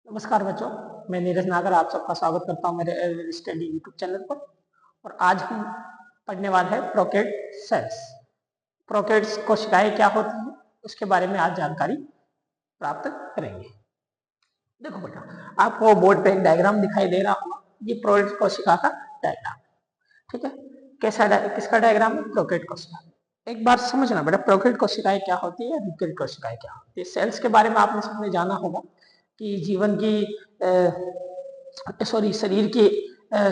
नमस्कार बच्चों, मैं नीरज नागर आप सबका स्वागत करता हूं मेरे स्टडी यूट्यूब चैनल पर। और आज हम पढ़ने वाले हैं प्रोकैरियोट सेल्स। प्रोकैरियोट्स कोशिकाएं क्या होती हैं उसके बारे में आज जानकारी प्राप्त करेंगे। देखो बेटा, आपको बोर्ड पे एक डायग्राम दिखाई दे रहा होगा। ये प्रोकैरियोट कोशिका का डायग्राम, ठीक है। किसका डायग्राम है? प्रोकैरियोट कोशिका। एक बार समझना बेटा, प्रोकैरियोट कोशिकाएं क्या होती है, यूकेरियोट कोशिकाएं क्या होती है। सेल्स के बारे में आपने सबने जाना होगा कि जीवन की शरीर की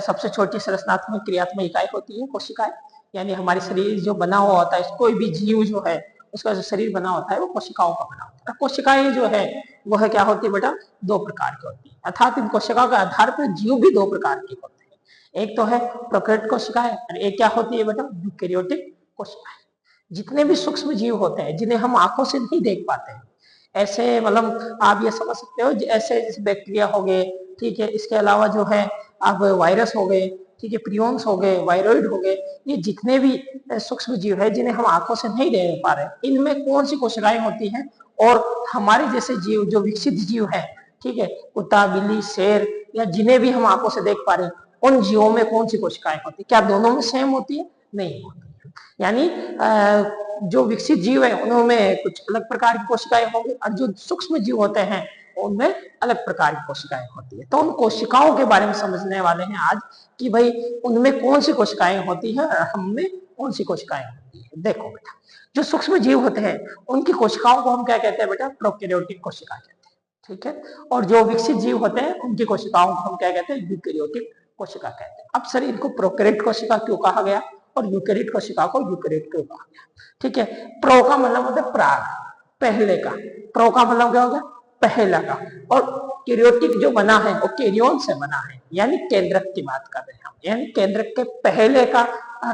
सबसे छोटी संरचनात्मक क्रियात्मक इकाई होती है कोशिकाएं। यानी हमारी शरीर जो बना हुआ होता है, कोई भी जीव जो है उसका जो शरीर बना होता है वो कोशिकाओं का बना होता है। कोशिकाएं जो है वह क्या होती है बेटा? दो प्रकार की होती है, अर्थात इन कोशिकाओं के आधार पर जीव भी दो प्रकार के होते हैं। एक तो है प्रोकैरियोट कोशिकाएं और एक क्या होती है बेटा? यूकेरियोटिक कोशिकाएं। जितने भी सूक्ष्म जीव होते हैं जिन्हें हम आंखों से नहीं देख पाते हैं, ऐसे मतलब आप ये समझ सकते हो ऐसे जैसे बैक्टीरिया हो गए, ठीक है। इसके अलावा जो है आप वायरस हो गए, ठीक है, प्रियोन्स हो गए, वायरॉइड हो गए। ये जितने भी सूक्ष्म जीव है जिन्हें हम आंखों से नहीं देख पा रहे, इनमें कौन सी कोशिकाएं होती हैं? और हमारे जैसे जीव जो विकसित जीव है, ठीक है, कुत्ता, बिल्ली, शेर या जिन्हें भी हम आंखों से देख पा रहे हैं, उन जीवों में कौन सी कोशिकाएं होती है? क्या दोनों में सेम होती है? नहीं होती। यानी जो विकसित जीव है उनमें कुछ अलग प्रकार की कोशिकाएं होंगी और जो सूक्ष्म जीव होते हैं उनमें अलग प्रकार की कोशिकाएं होती है। तो उन कोशिकाओं के बारे में समझने वाले हैं आज कि भाई उनमें कौन सी कोशिकाएं होती है और हम में कौन सी कोशिकाएं होती है। देखो बेटा, जो सूक्ष्म जीव होते हैं उनकी कोशिकाओं को हम क्या कहते हैं बेटा? प्रोकैरियोटिक कोशिका कहते हैं, ठीक है। और जो विकसित जीव होते हैं उनकी कोशिकाओं को हम क्या कहते हैं? यूकेरियोटिक कोशिका कहते हैं। अब शरीर को प्रोकैरियोट कोशिका क्यों कहा गया और यूकेरियोट कोशिका को यूकेरियोट क्यों कहा गया? ठीक है। प्रो का मतलब होता है प्राग, पहले का। प्रो का मतलब क्या होगा? पहला का। और कैरियोटिक जो बना है वो कैरियोन से बना है, यानी केंद्रक की बात कर रहे हैं हम। यानी केंद्रक के पहले का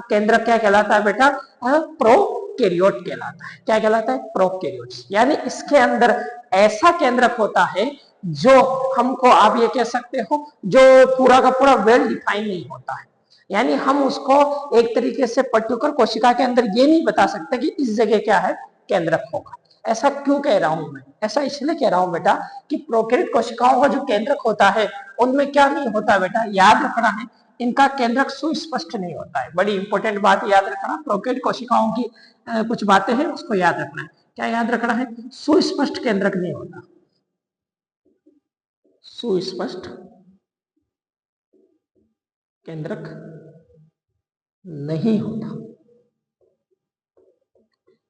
केंद्रक क्या कहलाता है बेटा? प्रोकैरियोट कहलाता है। क्या कहलाता है? प्रोकैरियोट। यानी इसके अंदर ऐसा केंद्रक होता है जो हमको आप ये कह सकते हो जो पूरा का पूरा वेल डिफाइन नहीं होता है। यानी हम उसको एक तरीके से पर्टिकुलर कोशिका के अंदर ये नहीं बता सकते कि इस जगह क्या है केंद्रक होगा। ऐसा क्यों कह रहा हूं मैं? ऐसा इसलिए कह रहा हूं बेटा कि प्रोकैरियोट कोशिकाओं का जो केंद्रक होता है उनमें क्या नहीं होता बेटा? याद रखना है, इनका केंद्रक सुस्पष्ट नहीं होता है। बड़ी इंपॉर्टेंट बात याद रखना, प्रोकैरियोट कोशिकाओं की कुछ बातें हैं उसको याद रखना है। क्या याद रखना है? सुस्पष्ट केंद्रक नहीं होता, सुस्पष्ट केंद्रक नहीं होता।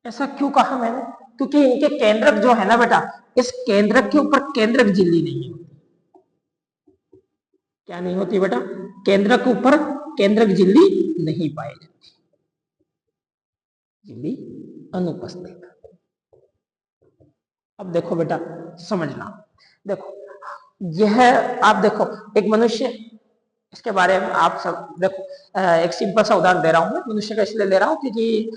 ऐसा क्यों कहा मैंने? क्योंकि इनके केंद्रक जो है ना बेटा, इस केंद्रक के ऊपर केंद्रक झिल्ली नहीं होती। क्या नहीं होती बेटा? केंद्रक के ऊपर केंद्रक झिल्ली नहीं पाई जाती, झिल्ली अनुपस्थित। अब देखो बेटा, समझना। देखो, यह आप देखो एक मनुष्य, इसके बारे में आप सब देखो, एक सिंपल सा उदाहरण दे रहा हूं मैं। मनुष्य का इसलिए ले रहा हूं क्योंकि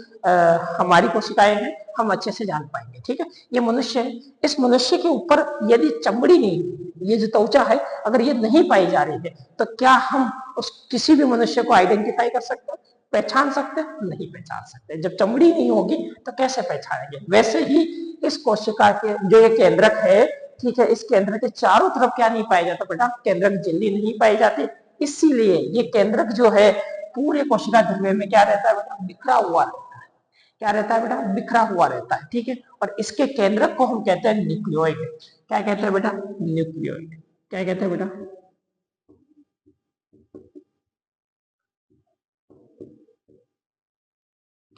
हमारी कोशिकाएं हैं, हम अच्छे से जान पाएंगे, ठीक है। ये मनुष्य है, इस मनुष्य के ऊपर यदि चमड़ी नहीं, ये जो त्वचा है, अगर ये नहीं पाई जा रही है तो क्या हम उस किसी भी मनुष्य को आइडेंटिफाई कर सकते हैं, पहचान सकते हैं? नहीं पहचान सकते। जब चमड़ी नहीं होगी तो कैसे पहचानेंगे? वैसे ही इस कोशिका के जो ये केंद्रक है, ठीक है, इस केंद्र के चारों तरफ क्या नहीं पाया जाता बेटा? केंद्रक झिल्ली नहीं पाई जाती। इसीलिए ये केंद्रक जो है पूरे कोशिका धर्मे में क्या रहता है बेटा? बिखरा हुआ रहता है। क्या रहता है बेटा? बिखरा हुआ रहता है, ठीक है। और इसके केंद्रक को हम कहते हैं न्यूक्लियोइड। क्या कहते हैं बेटा? न्यूक्लियोइड। क्या कहते हैं बेटा?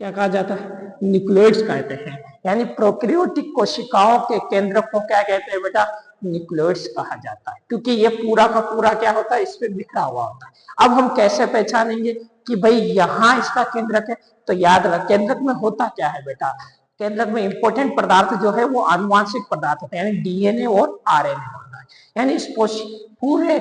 क्या कहा जाता है? न्यूक्लियोइड्स कहते हैं। यानी प्रोकैरियोटिक कोशिकाओं के केंद्र को क्या कहते हैं बेटा? न्यूक्लियोइड्स कहा जाता है, क्योंकि ये पूरा का पूरा क्या होता है? इसमें बिखरा हुआ होता है। अब हम कैसे पहचानेंगे कि भाई यहाँ इसका केंद्रक है? तो याद रख, केंद्रक में होता क्या है बेटा? केंद्रक में इंपॉर्टेंट पदार्थ जो है वो आनुवांशिक पदार्थ होते हैं, यानी डीएनए और आरएनए होता है। यानी इस पूरे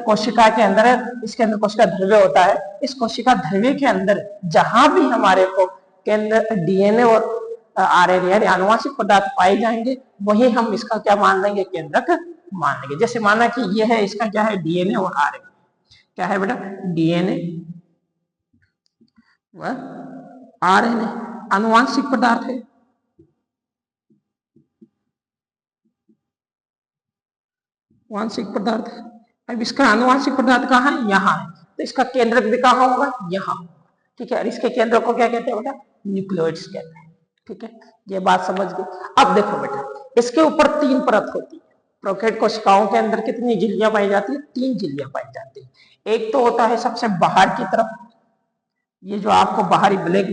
कोशिका के अंदर, इसके अंदर कोशिका ध्रुव होता है। इस कोशिका ध्रुव के अंदर जहां भी हमारे को केंद्र डीएनए और आरएनए यानी आनुवांशिक पदार्थ पाए जाएंगे, वही हम इसका क्या मान लेंगे? केंद्रक मान लेंगे। जैसे माना कि यह है, इसका क्या है? डीएनए और आरएनए। क्या है बेटा? डीएनए व आरएनए आनुवांशिक पदार्थ है। वांशिक पदार्थ है। अब इसका आनुवांशिक पदार्थ कहाँ है? यहाँ है, तो इसका केंद्रक भी कहाँ होगा? यहाँ। ठीक है, और इसके केंद्र को क्या कहते हैं बेटा? न्यूक्लियोइड्स कहते हैं। ठीक है, ये बात समझ गए। अब देखो बेटा, इसके ऊपर 3 परत होती है। प्रोकैरियोट कोशिकाओं के अंदर कितनी झिल्लियां पाई जाती है? 3 झिल्लियां पाई जाती है। एक तो होता है सबसे बाहर की तरफ, ये जो आपको बाहरी ब्लैक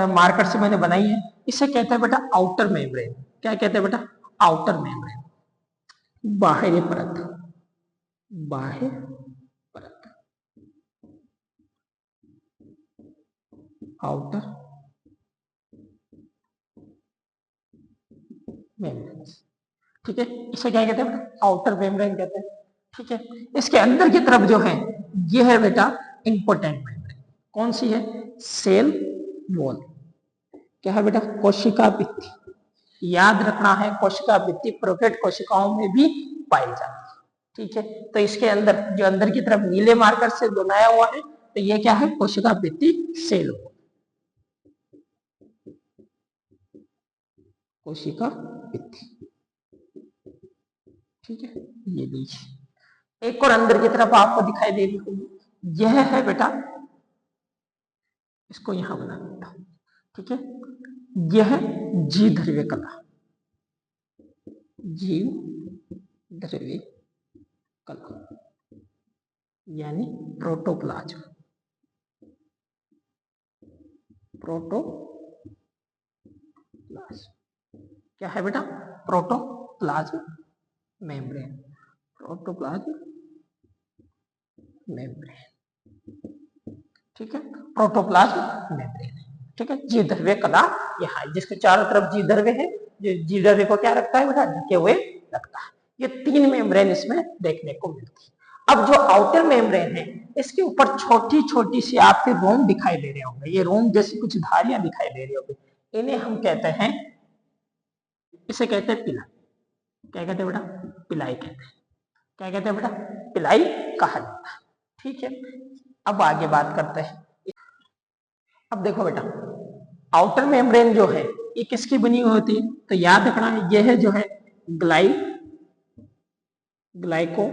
मार्कर से मैंने बनाई है, इसे कहते हैं बेटा आउटर मेम्ब्रेन। क्या कहते हैं बेटा? आउटर मेम्ब्रेन, बाहरी परत, बाह्य परत, आउटर मेम्ब्रेन। ठीक है, इसे क्या कहते हैं? आउटर मेम्ब्रेन कहते हैं। ठीक है, इसके अंदर की तरफ जो है ये है बेटा इंपोर्टेंट मेम्ब्रेन। कौन सी है? Cell wall. क्या है बेटा? कोशिका भित्ति। याद रखना है, कोशिका भित्ति प्रोकैरियोट कोशिकाओं में भी पाई जाती है। ठीक है, तो इसके अंदर जो अंदर की तरफ नीले मार्कर से बनाया हुआ है, तो ये क्या है? कोशिका भित्ति, सेल वॉल, कोशिका भित्ति। ठीक है, ये लीजिए। एक और अंदर की तरफ आपको दिखाई दे रही होगी, यह है बेटा, इसको यहां बना देता हूं। ठीक है, यह जीव ध्रुवीय कला, जीव ध्रुवीय कला यानी प्रोटोप्लाज्म। प्रोटोप्लाज्म क्या है बेटा? Protoplasm membrane, protoplasm membrane. ठीक है, प्रोटोप्लाज्म मेम्ब्रेन। ठीक है, जीव ध्रुवीय कला यहाँ, जिसके चारों तरफ जीव ध्रुवीय है, जो जीव ध्रुवीय को क्या रखता है बेटा? ढके हुए रखता है। ये 3 मेम्ब्रेन इसमें देखने को मिलती है। अब जो आउटर मेम्ब्रेन है, इसके ऊपर छोटी छोटी सी आपके रोम दिखाई दे रहे होंगे, ये रोम जैसी कुछ धारियां दिखाई दे रही होगी, इन्हें हम कहते हैं, इसे कहते हैं पिलाई। क्या कहते हैं बेटा? पिलाई कहते हैं। क्या कहते हैं बेटा? पिलाई कहा जाता है। ठीक है, अब आगे बात करते हैं। अब देखो बेटा, आउटर मेम्ब्रेन जो है ये किसकी बनी हुई होती है? तो याद रखना है, यह है जो है ग्लाइको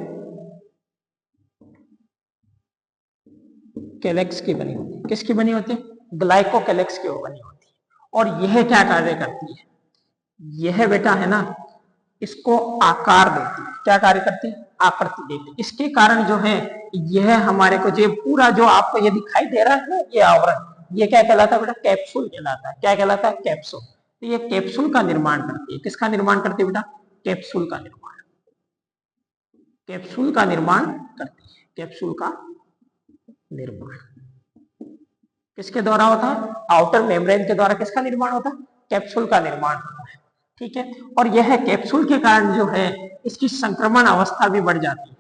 कैलेक्स की बनी होती है। किसकी बनी होती है? ग्लाइको कैलेक्स की बनी होती है। और यह क्या कार्य करती है? यह बेटा है ना, इसको आकार देती है। क्या कार्य करती है? आकृति देती है। इसके कारण जो है यह हमारे को जो पूरा जो आपको ये दिखाई दे रहा है ना, ये आवरण, ये क्या कहलाता है बेटा? कैप्सूल कहलाता है। क्या कहलाता है? कैप्सूल। तो ये कैप्सूल का निर्माण करती है। किसका निर्माण करती है बेटा? कैप्सूल का निर्माण, कैप्सूल का निर्माण करती है। कैप्सूल का निर्माण किसके द्वारा होता है? आउटर मेम्ब्रेन के द्वारा किसका निर्माण होता है? कैप्सूल का निर्माण होता है। ठीक है, और यह कैप्सूल के कारण जो है इसकी संक्रमण अवस्था भी बढ़ जाती है।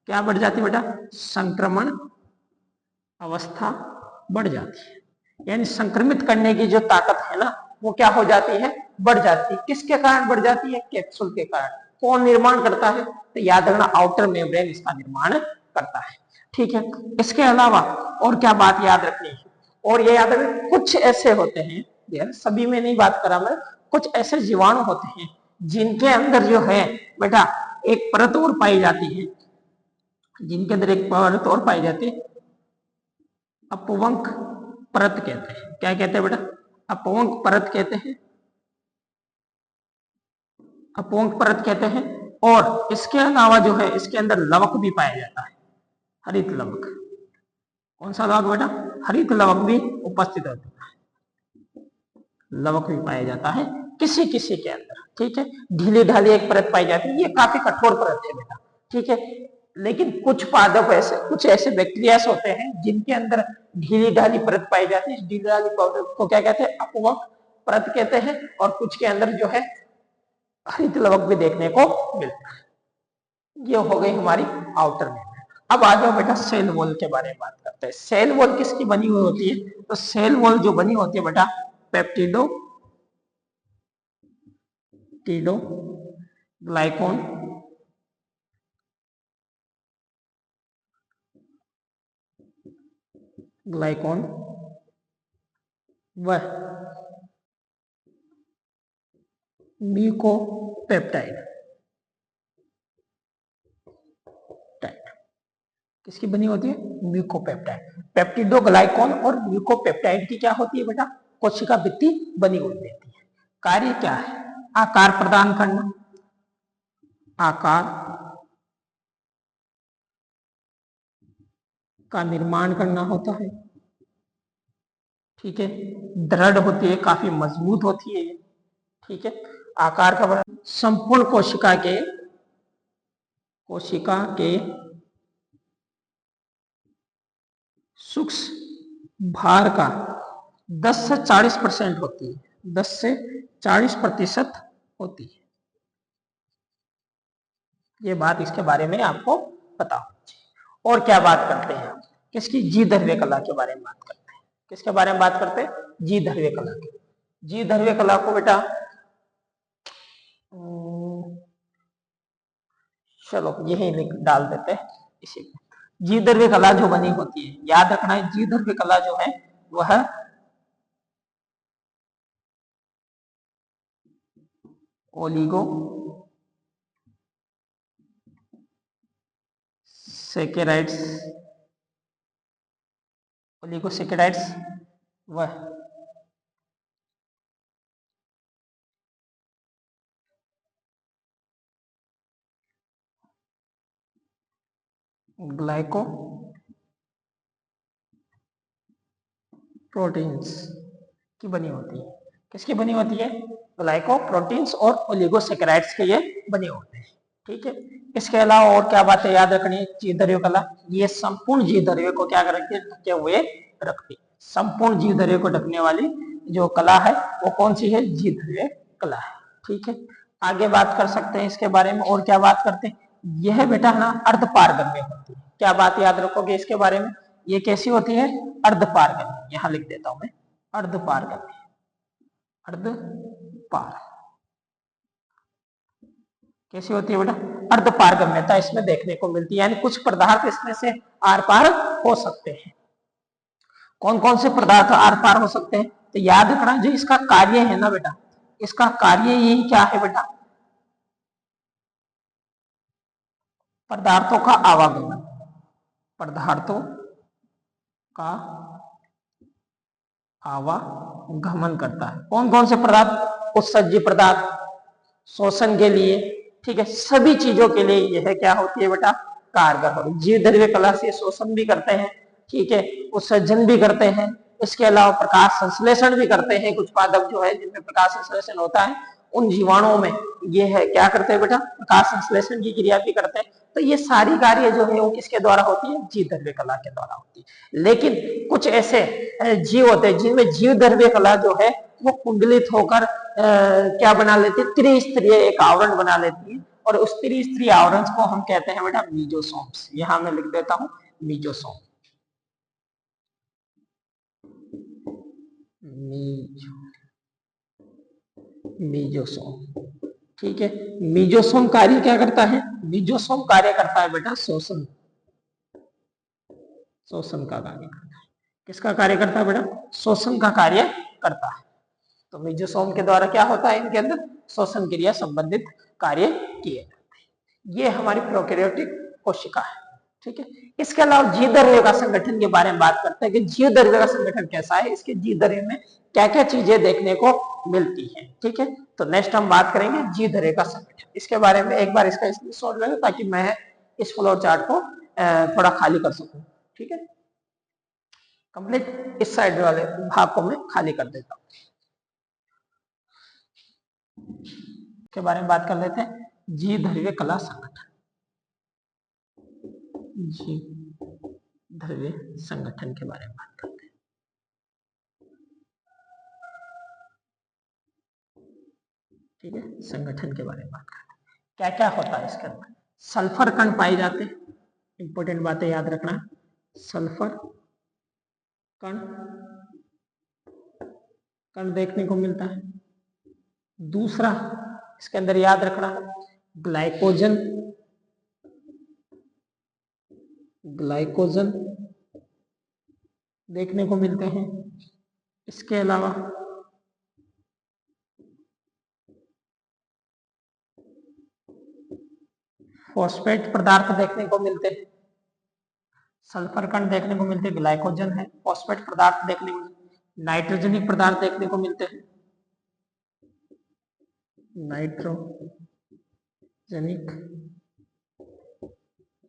क्या बढ़ जाती है बेटा? संक्रमण अवस्था बढ़ जाती है, यानी संक्रमित करने की जो ताकत है ना, वो क्या हो जाती है? बढ़ जाती है। किसके कारण बढ़ जाती है? कैप्सूल के कारण। कौन निर्माण करता है? तो याद रखना, आउटर मेम्ब्रेन इसका निर्माण करता है। ठीक है, इसके अलावा और क्या बात याद रखनी है? और ये याद रखना, कुछ ऐसे होते हैं, यार सभी में नहीं बात करा मैं, कुछ ऐसे जीवाणु होते हैं जिनके अंदर जो है बेटा एक परत और पाई जाती है, जिनके अंदर एक परत और पाई जाती है, अपवंक परत कहते हैं। क्या कहते हैं बेटा? अपवंक परत कहते हैं, अपवंक परत कहते हैं। और इसके अलावा जो है इसके अंदर लवक भी पाया जाता है, हरित लवक। कौन सा लवक बेटा? हरित लवक भी उपस्थित होता है, लवक भी पाया जाता है किसी किसी के अंदर। ठीक है, ढीली ढाली एक परत पाई जाती है, ये काफी कठोर परत है बेटा। ठीक है, लेकिन कुछ पादप ऐसे, कुछ ऐसे बैक्टीरियास होते हैं जिनके अंदर ढीली ढाली परत पाई जाती है। इस ढीली ढाली परत को क्या कहते हैं? अपवंक परत कहते हैं। और कुछ के अंदर जो है हरित लवक भी देखने को मिलता है। ये हो गई हमारी आउटर में। अब आ जाओ बेटा सेल वॉल के बारे में बात करते हैं। सेल वॉल किसकी बनी हुई होती है? तो सेल वॉल जो बनी होती है बेटा, पेप्टिडो टीडो ग्लाइकोन ग्लाइकोन व म्यूकोपेप्टाइड किसकी बनी होती है? म्यूकोपेप्टाइड। पेप्टिडोग्लाइकॉन और म्यूकोपेप्टाइड की क्या होती है बेटा? कोशिका भित्ति बनी हुई रहती है। कार्य क्या है? आकार प्रदान करना, आकार का निर्माण करना होता है। ठीक है, दृढ़ होती है, काफी मजबूत होती है। ठीक है, आकार का बड़ा संपूर्ण कोशिका के सूक्ष्म भार का 10 से 40% होती है, 10 से 40% होती है। ये बात इसके बारे में आपको पता होनी चाहिए। और क्या बात करते हैं हम? किसकी? जी धर्व्य कला के बारे में बात करते हैं। किसके बारे में बात करते हैं? जी धर्व्य कला की। जी धर्व्य कला को बेटा चलो यही लिख डाल देते हैं इसी में। जी धर्व्य कला जो बनी होती है, याद रखना है, जी धर्व्य कला जो है वह ओलिगो सेकेराइड्स, ओलिगोसेकेराइड्स वह ग्लाइको प्रोटीन्स की बनी होती है। किसकी बनी होती है? ग्लाइको प्रोटीन्स और ओलिगोसेकेराइड्स के ये बने होते हैं। ठीक है, इसके अलावा और क्या बातें याद रखनी है? जीव द्रव्य कला, ये संपूर्ण जीव द्रव्य को क्या रखती है? ढके हुए रखती है। संपूर्ण जीव द्रव्य को ढकने वाली जो कला है वो कौन सी है? जीव द्रव्य कला है। ठीक है, आगे बात कर सकते हैं इसके बारे में। और क्या बात करते हैं? यह बेटा ना अर्धपारगम्य होती है। क्या बात याद रखोगे इसके बारे में? ये कैसी होती है? अर्धपारगम्य। यहां लिख देता हूं मैं, अर्धपारगम्य। अर्धपार कैसी होती है बेटा? अर्धपारगम्यता इसमें देखने को मिलती है, यानी कुछ पदार्थ इसमें से आर पार हो सकते हैं। कौन कौन से पदार्थ आर पार हो सकते हैं? तो याद रखना, जो इसका कार्य है ना बेटा, इसका कार्य यही क्या है बेटा? पदार्थों का आवागमन, पदार्थों का आवागमन करता है। कौन कौन से पदार्थ? उत्सर्जी पदार्थ, शोषण के लिए, ठीक है, सभी चीजों के लिए यह क्या होती है बेटा? कारगर होती है। जीव द्रव्य कला से शोषण भी करते हैं, ठीक है, उत्सर्जन भी करते हैं, इसके अलावा प्रकाश संश्लेषण भी करते हैं। कुछ पादप जो है जिनमें प्रकाश संश्लेषण होता है, उन जीवाणुओं में ये है क्या करते हैं बेटा? प्रकाश संश्लेषण की क्रिया भी करते हैं। तो ये सारी कार्य जो है वो किसके द्वारा होती है? जीव द्रव्य कला के द्वारा होती है। लेकिन कुछ ऐसे जीव होते हैं जिनमें जीव द्रव्य कला जो है वो कुंडलित होकर क्या बना लेती है? त्रिस्तरीय एक आवरण बना लेती है, और उस त्रिस्तरीय आवरण को हम कहते हैं बेटा मीजोसोम्स। यहां मैं लिख देता हूं मीजोसोम। मीजोसोम, ठीक है। मीजोसोम कार्य क्या करता है? मीजोसोम कार्य करता है बेटा शोषण, शोषण का कार्य करता है। किसका कार्य करता है बेटा? शोषण का कार्य करता है। तो मीजोसोम के द्वारा क्या होता है? इनके अंदर शोषण क्रिया संबंधित कार्य किए जाते हैं। ये हमारी प्रोकैरियोटिक कोशिका है। ठीक है, इसके अलावा जीव द्रव्य का संगठन के बारे में बात करते हैं कि जीव द्रव्य का संगठन कैसा है, इसके जीव द्रव्य में क्या क्या चीजें देखने को मिलती हैं। ठीक है, तो नेक्स्ट हम बात करेंगे जीव द्रव्य का संगठन। इसके बारे में एक बार इसका स्क्रीनशॉट ले लो ताकि मैं इस फ्लो चार्ट को थोड़ा खाली कर सकूं। ठीक है, कंप्लीट इस साइड वाले भाग को मैं खाली कर देता हूं। के बारे में बात कर लेते हैं, जीव द्रव्य कला संगठन। जीव द्रव्य संगठन के बारे में बात करते हैं। ठीक है, संगठन के बारे में बात करते हैं। क्या क्या होता है इसके अंदर? सल्फर कण पाए जाते हैं, इंपॉर्टेंट बातें याद रखना। सल्फर कण कण देखने को मिलता है। दूसरा इसके अंदर याद रखना, ग्लाइकोजन, ग्लाइकोजन देखने को मिलते हैं। इसके अलावा फॉस्फेट पदार्थ देखने को मिलते हैं। सल्फर कण देखने को मिलते हैं, ग्लाइकोजन है, फॉस्फेट पदार्थ देखने को, नाइट्रोजनिक पदार्थ देखने को मिलते हैं, नाइट्रोजनिक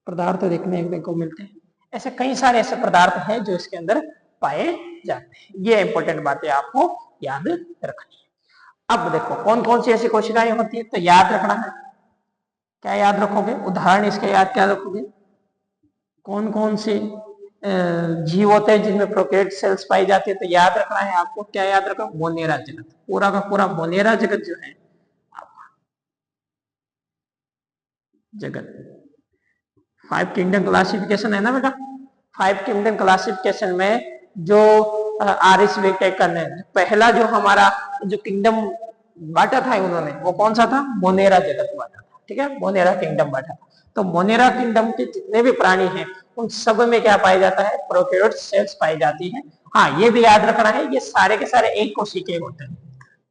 पदार्थ देखने को मिलते हैं। ऐसे कई सारे ऐसे पदार्थ हैं जो इसके अंदर पाए जाते हैं। ये इंपॉर्टेंट बातें आपको याद रखनी है। अब देखो कौन कौन सी ऐसी कोशिकाएं होती है, तो याद रखना है। क्या याद रखोगे? उदाहरण इसके याद क्या रखोगे? कौन कौन से जीव होते हैं जिनमें प्रोकैरियोटिक सेल्स पाई जाती है, तो याद रखना है आपको। क्या याद रखो? मोनेरा जगत, पूरा का पूरा मोनेरा जगत जो है जगत। 5 किंगडम क्लासिफिकेशन है ना बेटा। 5 किंगडम क्लासिफिकेशन में जो आरिस वेटेकन है, पहला जो हमारा जो किंगडम बांटा था उन्होंने, वो कौन सा था? मोनेरा जगत बांटा था। ठीक है, मोनेरा किंगडम बांटा था। तो मोनेरा किंगडम के जितने भी प्राणी हैं उन सब में क्या पाया जाता है? प्रोकैरियोटिक सेल्स पाई जाती है। हाँ, ये भी याद रखना है, ये सारे के सारे एक कोशिकीय होते हैं।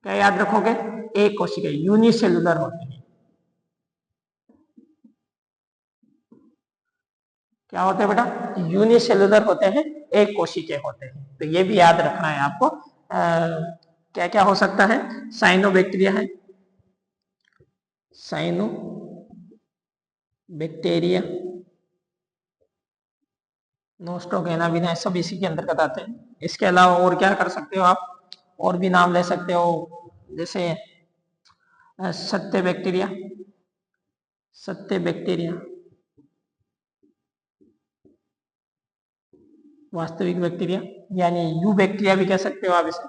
क्या याद रखोगे? एक कोशिकीय, यूनिसेलुलर होते हैं। क्या होते हैं बेटा? यूनिसेलुलर होते हैं, एक कोशिकीय होते हैं। तो ये भी याद रखना है आपको। क्या क्या हो सकता है? साइनोबैक्टीरिया है, साइनोबैक्टीरिया, नोस्ट्रोगेना भी ना, सब इसी के अंतर्गत आते हैं। इसके अलावा और क्या कर सकते हो आप? और भी नाम ले सकते हो, जैसे सत्य बैक्टीरिया, सत्य बैक्टीरिया, वास्तविक बैक्टीरिया, यानी यू बैक्टीरिया भी कह सकते हो आप इसे।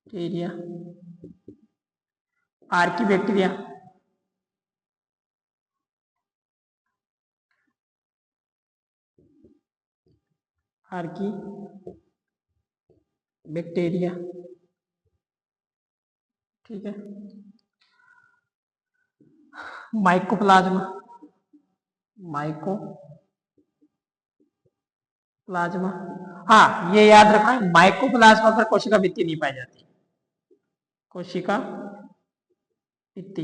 Bacteria, Archie bacteria, Archie bacteria. ठीक है, माइकोप्लाज्मा, माइकोप्लाज्मा। हाँ, ये याद रखना है, माइकोप्लाज्मा पर कोशिका भित्ति नहीं पाई जाती, कोशिका भित्ति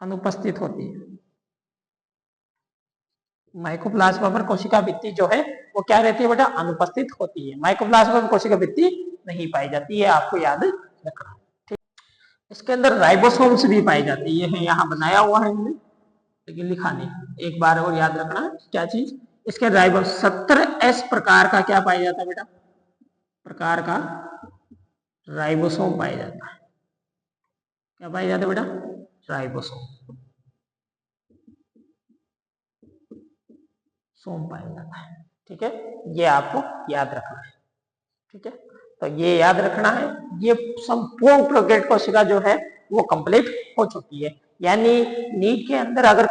अनुपस्थित होती है। माइकोप्लाज्मा पर कोशिका भित्ति जो है वो क्या रहती है बेटा? अनुपस्थित होती है। माइकोप्लाज्मा पर कोशिका भित्ति नहीं पाई जाती है, आपको याद रखना। ठीक, इसके अंदर राइबोसोम्स भी पाई जाती है। ये है यहाँ बनाया हुआ है हमने, लेकिन लिखा नहीं। एक बार और याद रखना है क्या चीज? इसके राइबो 17S प्रकार का क्या पाया जाता है बेटा? प्रकार का राइबोसोम पाया जाता है। क्या पाया जाता है बेटा? राइबोसोम, सोम पाया जाता है। ठीक है, ये आपको याद रखना है। ठीक है, तो ये याद रखना है। ये संपूर्ण प्रोकैरियोटिक कोशिका जो है वो कंप्लीट हो चुकी है। यानी नीट के अंदर अगर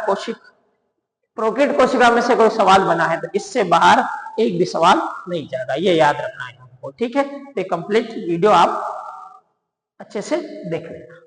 प्रोकैरियोटिक कोशिका में से कोई सवाल बना है तो इससे बाहर एक भी सवाल नहीं जाएगा, ये याद रखना है आपको। ठीक है, तो कंप्लीट वीडियो आप अच्छे से देख लेना।